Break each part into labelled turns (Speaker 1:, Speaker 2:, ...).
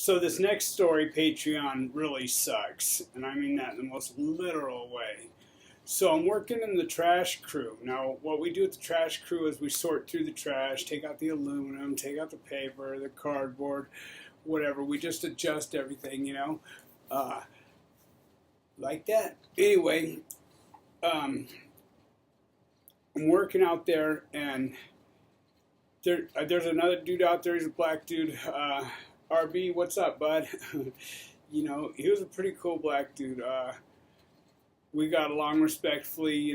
Speaker 1: So this next story, Patreon, really sucks, and I mean that in the most literal way. So I'm working in the trash crew. Now, what we do at the trash crew is we sort through the trash, take out the aluminum, take out the paper, the cardboard, whatever. We just adjust everything, uh, like that. Anyway, um, I'm working out there, and there's another dude out there. He's a black dude. RB, what's up, bud? He was a pretty cool black dude. We got along respectfully,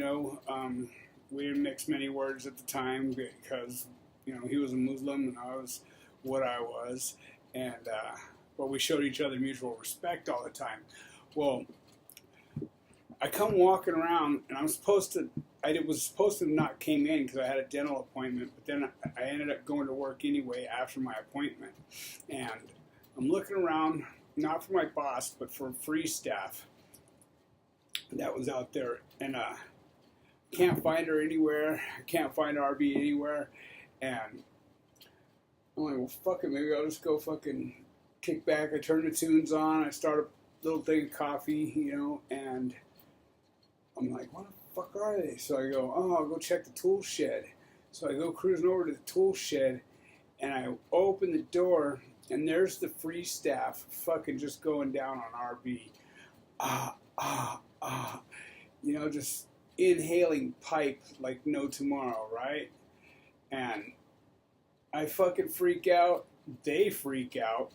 Speaker 1: we didn't mix many words at the time because, he was a Muslim and I was what I was. And, but we showed each other mutual respect all the time. Well, I come walking around and I was supposed to not came in because I had a dental appointment, but then I ended up going to work anyway after my appointment. And I'm looking around, not for my boss, but for free staff that was out there, and can't find her anywhere. Can't find RB anywhere, and I'm like, well, fuck it, maybe I'll just go fucking kick back. I turn the tunes on. I start a little thing of coffee, and I'm like, what the fuck are they? So I go, oh, I'll go check the tool shed. So I go cruising over to the tool shed, and I open the door, and there's the free staff fucking just going down on RB. Just inhaling pipe like no tomorrow, right? And I fucking freak out. They freak out,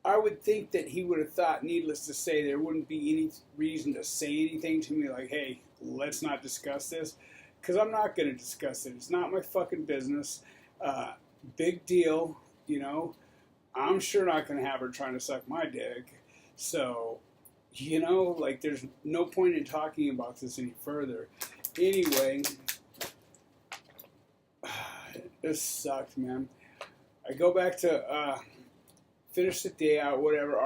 Speaker 1: I would think that he would have thought, needless to say, there wouldn't be any reason to say anything to me like, hey, let's not discuss this. Because I'm not going to discuss it. It's not my fucking business. Big deal, I'm sure not going to have her trying to suck my dick. So, there's no point in talking about this any further. Anyway, this sucked, man. I go back to finish the day out, whatever.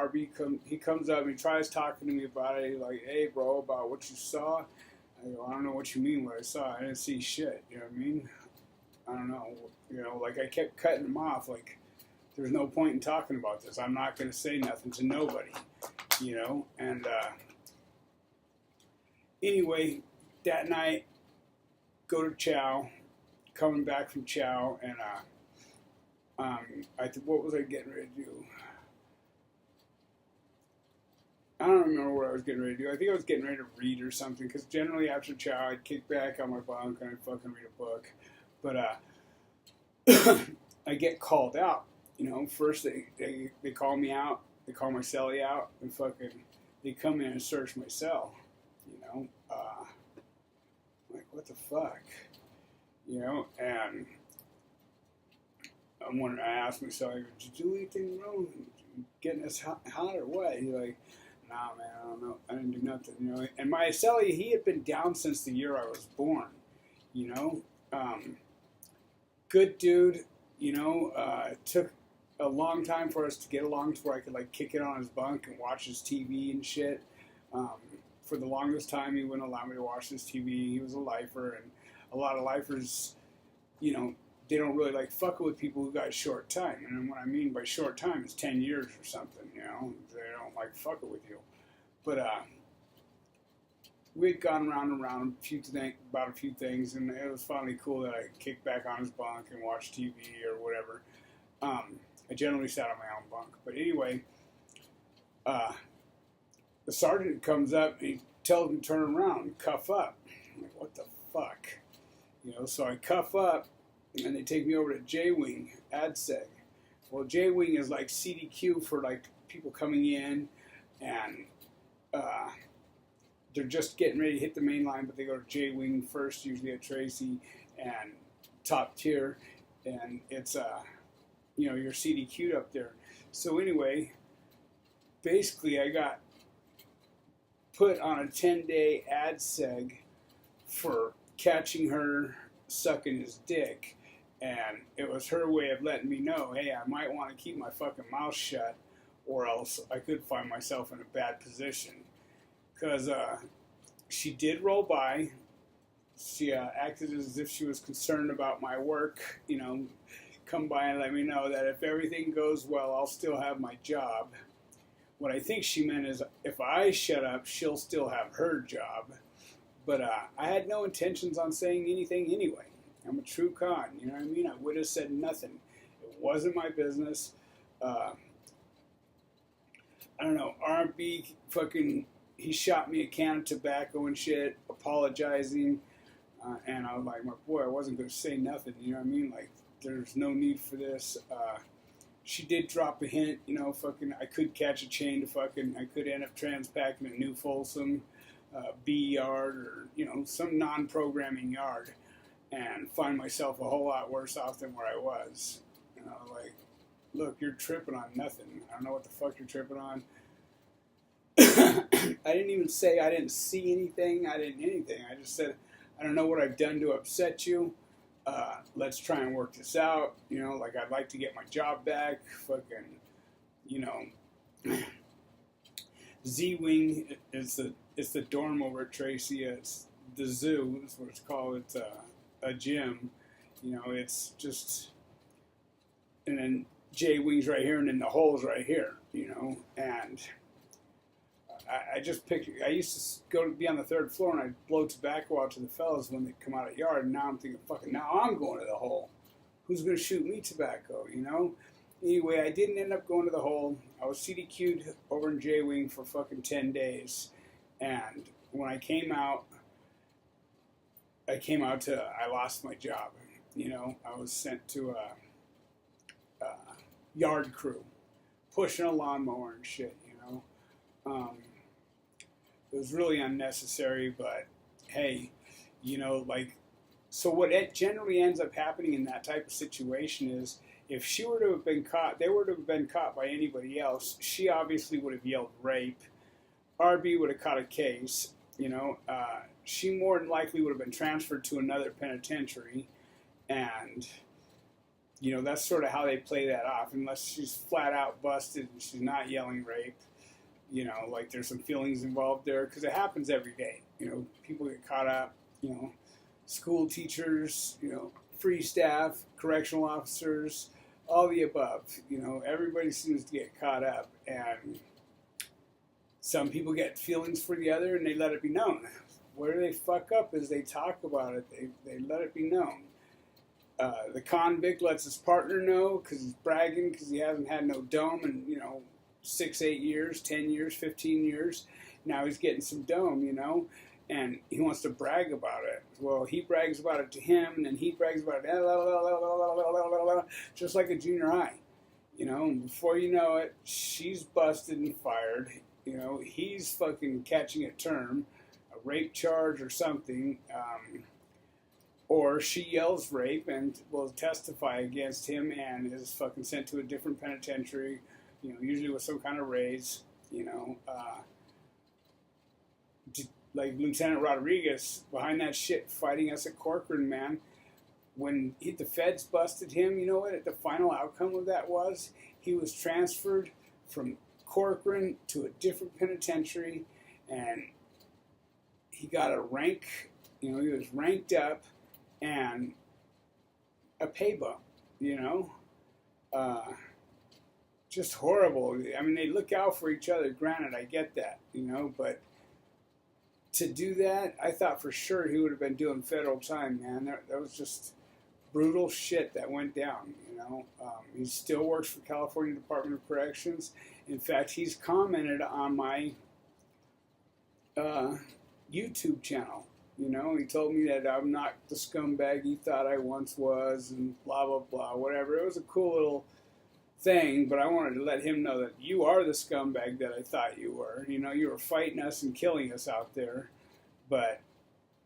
Speaker 1: He comes up and he tries talking to me about it. He's like, hey, bro, about what you saw. I go, I don't know what you mean what I saw. I didn't see shit. You know what I mean? I don't know. I kept cutting him off. Like, there's no point in talking about this. I'm not going to say nothing to nobody, And anyway, that night, go to Chow, coming back from Chow, and what was I getting ready to do? I don't remember what I was getting ready to do. I think I was getting ready to read or something, because generally after Chow, I'd kick back on my bunk and I'd fucking read a book. But I get called out. First they call me out, they call my cellie out, and fucking they come in and search my cell. I'm like, what the fuck? And I asked myself, did you do anything wrong? Getting us hot or what? He's like, nah, man, I don't know. I didn't do nothing, And my cellie, he had been down since the year I was born, Good dude, it took a long time for us to get along to where I could, kick it on his bunk and watch his TV and shit. For the longest time, he wouldn't allow me to watch his TV. He was a lifer, and a lot of lifers, they don't really like fucking with people who got short time. And what I mean by short time is 10 years or something, They don't like fucking with you. But we'd gone round and round about a few things, and it was finally cool that I kicked back on his bunk and watched TV or whatever. I generally sat on my own bunk. But anyway, the sergeant comes up and he tells me to turn around and cuff up. I'm like, what the fuck? So I cuff up, and they take me over to J-Wing, ADSEG. Well, J-Wing is like CDQ for people coming in, and they're just getting ready to hit the main line, but they go to J-Wing first, usually at Tracy, and top tier, and it's you're CDQ'd up there. So anyway, basically I got put on a 10-day ADSEG for catching her sucking his dick, and it was her way of letting me know, hey, I might want to keep my fucking mouth shut, or else I could find myself in a bad position. Because she did roll by. She acted as if she was concerned about my work, come by and let me know that if everything goes well, I'll still have my job. What I think she meant is if I shut up, she'll still have her job. But I had no intentions on saying anything anyway. I'm a true con, you know what I mean? I would have said nothing. It wasn't my business. I don't know, R&B fucking, he shot me a can of tobacco and shit, apologizing. And I was like, my boy, I wasn't going to say nothing, you know what I mean? Like, there's no need for this. She did drop a hint, you know, fucking, I could catch a chain to fucking, I could end up transpacking a new Folsom B yard or, you know, some non-programming yard and find myself a whole lot worse off than where I was. And I was like, look, you're tripping on nothing. I don't know what the fuck you're tripping on. I didn't even say I didn't see anything. I didn't anything. I just said, I don't know what I've done to upset you. Let's try and work this out. You know, like I'd like to get my job back. Fucking, you know, Z-Wing is the dorm over at Tracy. It's the zoo. That's what it's called. It's a gym. You know, it's just, and then J-Wing's right here, and then the hole's right here. You know, and I just picture, I used to go to be on the third floor and I'd blow tobacco out to the fellas when they come out of the yard, and now I'm thinking, fucking, now I'm going to the hole. Who's going to shoot me tobacco, you know? Anyway, I didn't end up going to the hole. I was CDQ'd over in J-Wing for fucking 10 days. And when I came out I lost my job, you know? I was sent to a yard crew, pushing a lawnmower and shit, you know? It was really unnecessary, but hey, you know, like, so what it generally ends up happening in that type of situation is if she were to have been caught, they were to have been caught by anybody else, she obviously would have yelled rape. RB would have caught a case, you know. She more than likely would have been transferred to another penitentiary, and, you know, that's sort of how they play that off, unless she's flat out busted and she's not yelling rape. You know, like there's some feelings involved there because it happens every day. You know, people get caught up, you know, school teachers, you know, free staff, correctional officers, all the above. You know, everybody seems to get caught up, and some people get feelings for the other and they let it be known. Where they fuck up is they talk about it. They let it be known. The convict lets his partner know because he's bragging because he hasn't had no dome and, you know, 6, 8 years, 10 years, 15 years. Now he's getting some dome, you know, and he wants to brag about it. Well, he brags about it to him, and then he brags about it, just like a junior high, you know. And before you know it, she's busted and fired. You know, he's fucking catching a term, a rape charge or something, or she yells rape and will testify against him and is fucking sent to a different penitentiary. You know, usually with some kind of raise, you know, like Lieutenant Rodriguez behind that shit fighting us at Corcoran, man. When the feds busted him, you know what the final outcome of that was? He was transferred from Corcoran to a different penitentiary, and he got a rank, you know, he was ranked up and a pay bump, you know. Just horrible. I mean, they look out for each other. Granted, I get that, you know, but to do that, I thought for sure he would have been doing federal time, man. That was just brutal shit that went down, you know. He still works for California Department of Corrections. In fact, he's commented on my YouTube channel. You know, he told me that I'm not the scumbag he thought I once was and blah, blah, blah, whatever. It was a cool little thing, but I wanted to let him know that you are the scumbag that I thought you were. You know, you were fighting us and killing us out there, but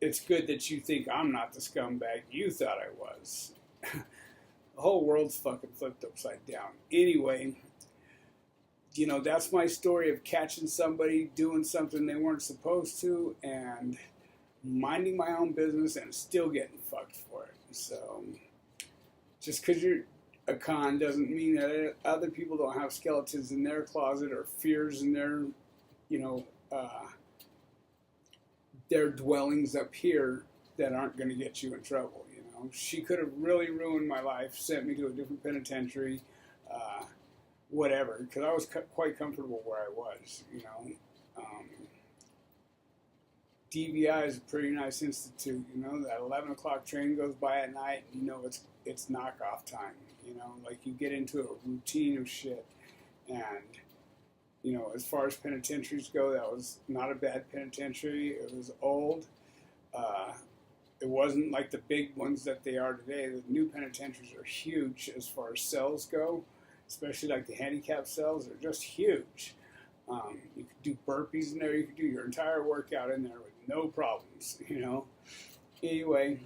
Speaker 1: it's good that you think I'm not the scumbag you thought I was. The whole world's fucking flipped upside down. Anyway, you know, that's my story of catching somebody doing something they weren't supposed to and minding my own business and still getting fucked for it. So, just because you're a con doesn't mean that other people don't have skeletons in their closet or fears in their, you know, their dwellings up here that aren't going to get you in trouble, you know. she could have really ruined my life, sent me to a different penitentiary, whatever, because I was quite comfortable where I was, DVI is a pretty nice institute, that 11 o'clock train goes by at night, and it's knockoff time, like you get into a routine of shit, and, as far as penitentiaries go, that was not a bad penitentiary. It was old. It wasn't like the big ones that they are today. The new penitentiaries are huge as far as cells go, especially like the handicapped cells. They're just huge. You could do burpees in there. You could do your entire workout in there with no problems, Anyway,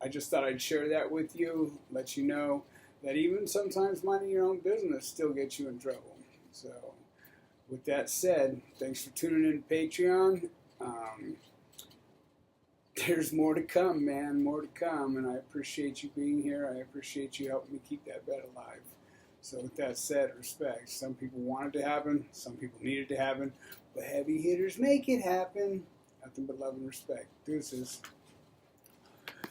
Speaker 1: I just thought I'd share that with you, let you know that even sometimes minding your own business still gets you in trouble. So, with that said, thanks for tuning in to Patreon. There's more to come, man, more to come, and I appreciate you being here. I appreciate you helping me keep that bed alive. So with that said, respect. Some people want it to happen, some people need it to happen, but heavy hitters make it happen. Nothing but love and respect. Deuces.